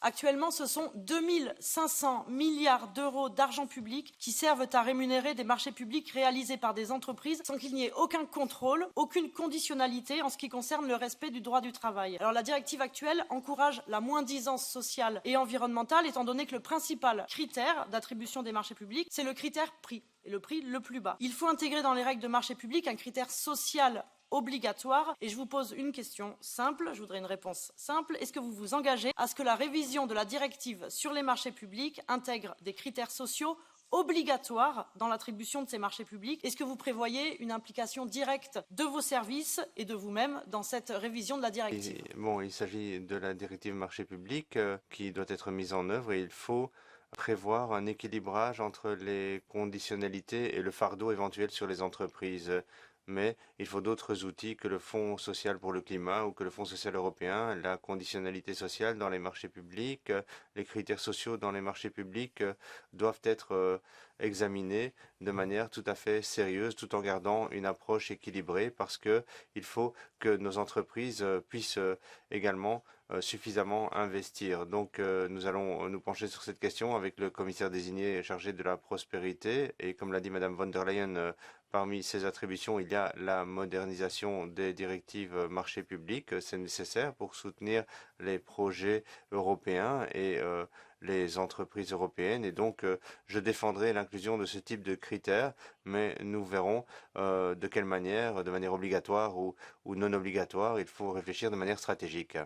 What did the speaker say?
Actuellement, ce sont 2500 milliards d'euros d'argent public qui servent à rémunérer des marchés publics réalisés par des entreprises sans qu'il n'y ait aucun contrôle, aucune conditionnalité en ce qui concerne le respect du droit du travail. Alors la directive actuelle encourage la moins-disance sociale et environnementale étant donné que le principal critère d'attribution des marchés publics, c'est le critère prix, et le prix le plus bas. Il faut intégrer dans les règles de marché public un critère social obligatoire. Et je vous pose une question simple, je voudrais une réponse simple. Est-ce que vous vous engagez à ce que la révision de la directive sur les marchés publics intègre des critères sociaux obligatoires dans l'attribution de ces marchés publics? Est-ce que vous prévoyez une implication directe de vos services et de vous-même dans cette révision de la directive? Il s'agit de la directive marché public qui doit être mise en œuvre et il faut prévoir un équilibrage entre les conditionnalités et le fardeau éventuel sur les entreprises. Mais il faut d'autres outils que le Fonds social pour le climat ou que le Fonds social européen, la conditionnalité sociale dans les marchés publics, les critères sociaux dans les marchés publics doivent être examinés de manière tout à fait sérieuse tout en gardant une approche équilibrée parce que il faut que nos entreprises puissent également suffisamment investir. Donc nous allons nous pencher sur cette question avec le commissaire désigné chargé de la prospérité et comme l'a dit Madame von der Leyen, parmi ces attributions, il y a la modernisation des directives marché public. C'est nécessaire pour soutenir les projets européens et les entreprises européennes. Et donc, je défendrai l'inclusion de ce type de critères, mais nous verrons de quelle manière, de manière obligatoire ou non obligatoire, il faut réfléchir de manière stratégique.